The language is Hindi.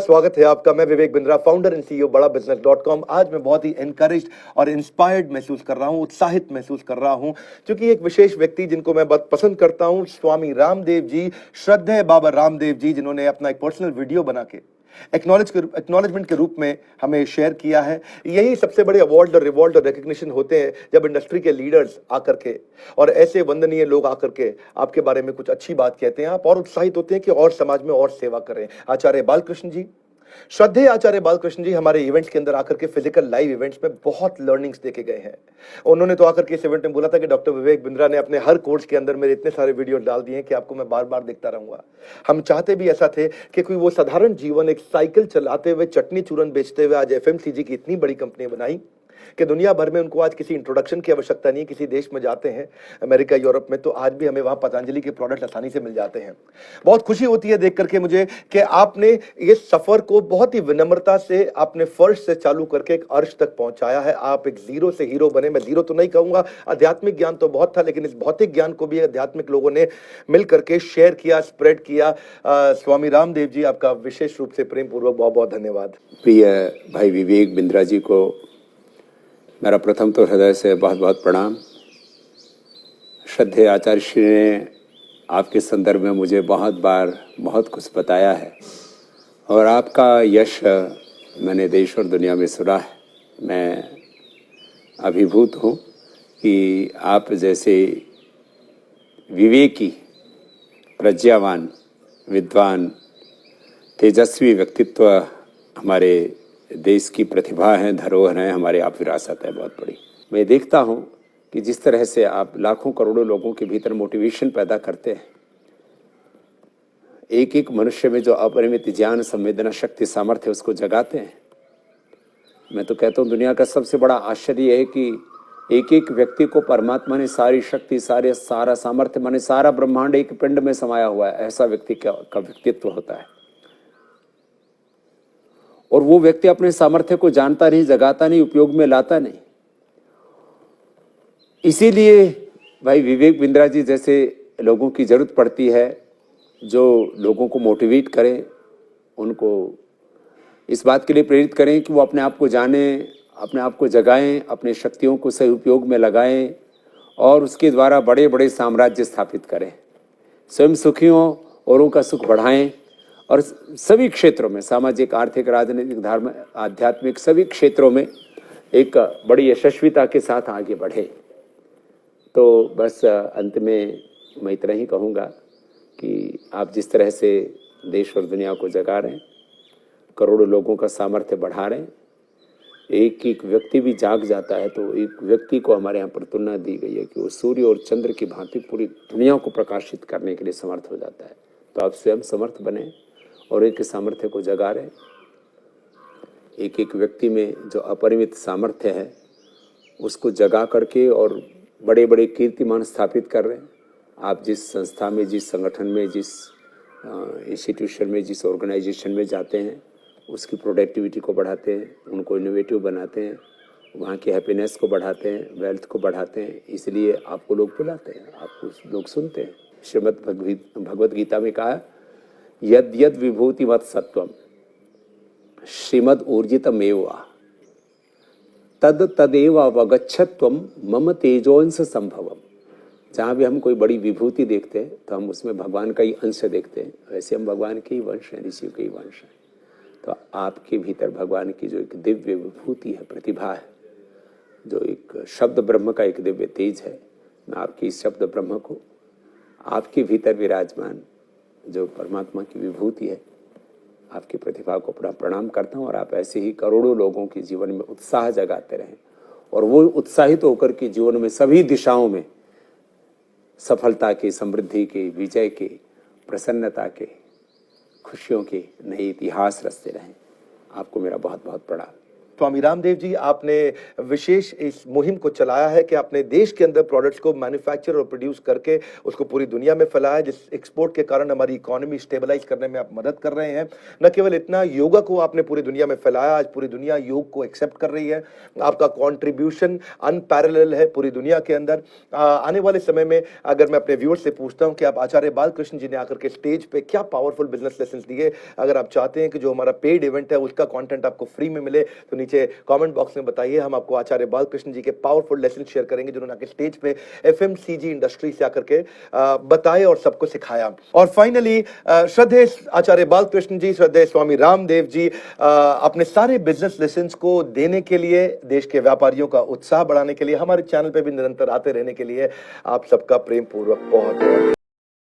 स्वागत है आपका। मैं Vivek Bindra, founder and CEO बड़ा बिजनेस .com। आज मैं बहुत ही एनकरेज्ड और इंस्पायर्ड महसूस कर रहा हूँ, उत्साहित महसूस कर रहा हूँ, क्योंकि एक विशेष व्यक्ति जिनको मैं बहुत पसंद करता हूँ, स्वामी रामदेव जी, श्रद्धेय बाबा रामदेव जी, जिन्होंने अपना एक पर्सनल वीडियो बना के एक्नॉलेजमेंट के रूप में हमें शेयर किया है। यही सबसे बड़े अवार्ड और रिवॉर्ड और रिकग्निशन होते हैं, जब इंडस्ट्री के लीडर्स आकर के और ऐसे वंदनीय लोग आकर के आपके बारे में कुछ अच्छी बात कहते हैं, आप और उत्साहित होते हैं कि और समाज में और सेवा करें। आचार्य बालकृष्ण जी, श्रद्धेय आचार्य बालकृष्ण जी हमारे इवेंट्स के अंदर आकर के फिजिकल लाइव इवेंट्स में बहुत लर्निंग्स देके गए हैं। उन्होंने तो आकर के इस इवेंट में बोला था कि डॉक्टर विवेक बिंद्रा ने अपने हर कोर्स के अंदर मेरे इतने सारे वीडियो डाल दिए हैं कि आपको मैं बार बार देखता रहूंगा। हम चाहते भी ऐसा थे कि कोई वो साधारण जीवन, एक साइकिल चलाते हुए, चटनी चूरन बेचते हुए आज एफएमसीजी की इतनी बड़ी कंपनी बनाई कि दुनिया भर में उनको आज किसी इंट्रोडक्शन की आवश्यकता नहीं है। किसी देश में जाते हैं, अमेरिका, यूरोप में, तो आज भी हमें वहां पतंजलि के प्रोडक्ट आसानी से मिल जाते हैं। बहुत खुशी होती है देख करके मुझे कि आपने ये सफर को बहुत ही विनम्रता से, आपने फर्श से चालू करके एक अर्श तक पहुंचाया है। आप एक जीरो से हीरो बने। मैं जीरो तो नहीं कहूंगा, आध्यात्मिक ज्ञान तो बहुत था, लेकिन इस भौतिक ज्ञान को भी आध्यात्मिक लोगों ने मिल करके शेयर किया, स्प्रेड किया। स्वामी रामदेव जी, आपका विशेष रूप से प्रेम पूर्वक बहुत बहुत धन्यवाद। प्रिय भाई विवेक बिंद्रा जी को मेरा प्रथम तो हृदय से बहुत बहुत प्रणाम। श्रद्धेय आचार्य श्री ने आपके संदर्भ में मुझे बहुत बार बहुत कुछ बताया है और आपका यश मैंने देश और दुनिया में सुना है। मैं अभिभूत हूँ कि आप जैसे विवेकी, प्रज्ञावान, विद्वान, तेजस्वी व्यक्तित्व हमारे देश की प्रतिभा है, धरोहर है, हमारे आप विरासत है बहुत बड़ी। मैं देखता हूँ कि जिस तरह से आप लाखों करोड़ों लोगों के भीतर मोटिवेशन पैदा करते हैं, एक एक मनुष्य में जो अपरिमित ज्ञान, संवेदना शक्ति, सामर्थ्य उसको जगाते हैं। मैं तो कहता हूँ दुनिया का सबसे बड़ा आश्चर्य है कि एक एक व्यक्ति को परमात्मा ने सारी शक्ति, सारा सामर्थ्य, माने सारा ब्रह्मांड एक पिंड में समाया हुआ है। ऐसा व्यक्ति का व्यक्तित्व होता है और वो व्यक्ति अपने सामर्थ्य को जानता नहीं, जगाता नहीं, उपयोग में लाता नहीं। इसीलिए भाई विवेक बिंद्रा जी जैसे लोगों की जरूरत पड़ती है, जो लोगों को मोटिवेट करें, उनको इस बात के लिए प्रेरित करें कि वो अपने आप को जानें, अपने आप को जगाएं, अपने शक्तियों को सही उपयोग में लगाएं और उसके द्वारा बड़े बड़े साम्राज्य स्थापित करें, स्वयं सुखी हों, औरों का सुख बढ़ाएं और सभी क्षेत्रों में, सामाजिक, आर्थिक, राजनीतिक, धार्मिक, आध्यात्मिक, सभी क्षेत्रों में एक बड़ी यशस्विता के साथ आगे बढ़े। तो बस अंत में मैं इतना ही कहूँगा कि आप जिस तरह से देश और दुनिया को जगा रहे हैं, करोड़ों लोगों का सामर्थ्य बढ़ा रहे हैं, एक एक व्यक्ति भी जाग जाता है तो एक व्यक्ति को हमारे यहाँ पर तुलना दी गई है कि वो सूर्य और चंद्र की भांति पूरी दुनिया को प्रकाशित करने के लिए समर्थ हो जाता है। तो आप स्वयं समर्थ बने और एक सामर्थ्य को जगा रहे। एक एक व्यक्ति में जो अपरिमित सामर्थ्य है उसको जगा करके और बड़े बड़े कीर्तिमान स्थापित कर रहे हैं। आप जिस संस्था में, जिस संगठन में, जिस इंस्टीट्यूशन में, जिस ऑर्गेनाइजेशन में जाते हैं, उसकी प्रोडक्टिविटी को बढ़ाते हैं, उनको इनोवेटिव बनाते हैं, वहाँ की हैप्पीनेस को बढ़ाते हैं, वेल्थ को बढ़ाते हैं। इसलिए आपको लोग बुलाते हैं, आपको लोग सुनते हैं। श्रीमद् भगवद गीता में कहा, यद यद विभूतिमत् सत्वम श्रीमद् ऊर्जितमेवा तद तदेव अवगच्छत्वम मम तेजोंस संभवम। जहाँ भी हम कोई बड़ी विभूति देखते हैं तो हम उसमें भगवान का ही अंश देखते हैं। वैसे हम भगवान के ही वंश हैं, ऋषियों के ही वंश हैं। तो आपके भीतर भगवान की जो एक दिव्य विभूति है, प्रतिभा है, जो एक शब्द ब्रह्म का एक दिव्य तेज है, मैं आपकी इस शब्द ब्रह्म को, आपके भीतर विराजमान जो परमात्मा की विभूति है, आपकी प्रतिभा को अपना प्रणाम करता हूँ। और आप ऐसे ही करोड़ों लोगों के जीवन में उत्साह जगाते रहें और वो उत्साहित होकर के जीवन में सभी दिशाओं में सफलता के, समृद्धि के, विजय के, प्रसन्नता के, खुशियों के नए इतिहास रचते रहें। आपको मेरा बहुत बहुत प्रणाम। स्वामी रामदेव जी, आपने विशेष इस मुहिम को चलाया है कि आपने देश के अंदर प्रोडक्ट्स को मैन्युफैक्चर और प्रोड्यूस करके उसको पूरी दुनिया में फैलाया, जिस एक्सपोर्ट के कारण हमारी इकोनॉमी स्टेबलाइज करने में आप मदद कर रहे हैं। न केवल इतना, योगा को आपने पूरी दुनिया में फैलाया, आज पूरी दुनिया योग को एक्सेप्ट कर रही है। आपका कॉन्ट्रीब्यूशन अनपैरेलल है पूरी दुनिया के अंदर। आने वाले समय में अगर मैं अपने व्यूअर्स से पूछता हूं कि आप आचार्य बालकृष्ण जी ने आकर के स्टेज पे क्या पावरफुल बिजनेस लेसन दिए, अगर आप चाहते हैं कि जो हमारा पेड इवेंट है उसका कंटेंट आपको फ्री में मिले तो नीचे कमेंट बॉक्स में बताइए, हम आपको आचार्य बालकृष्ण जी के पावरफुल लेसन शेयर करेंगे जिन्होंने आके स्टेज पे एफएमसीजी इंडस्ट्री से आकर के बताए और सबको सिखाया। और फाइनली श्रद्धेय आचार्य बालकृष्ण जी, श्रद्धेय स्वामी रामदेव जी, अपने सारे बिजनेस लेसन को देने के लिए, देश के व्यापारियों का उत्साह बढ़ाने के लिए, हमारे चैनल पे भी निरंतर आते रहने के लिए आप सबका प्रेम पूर्वक बहुत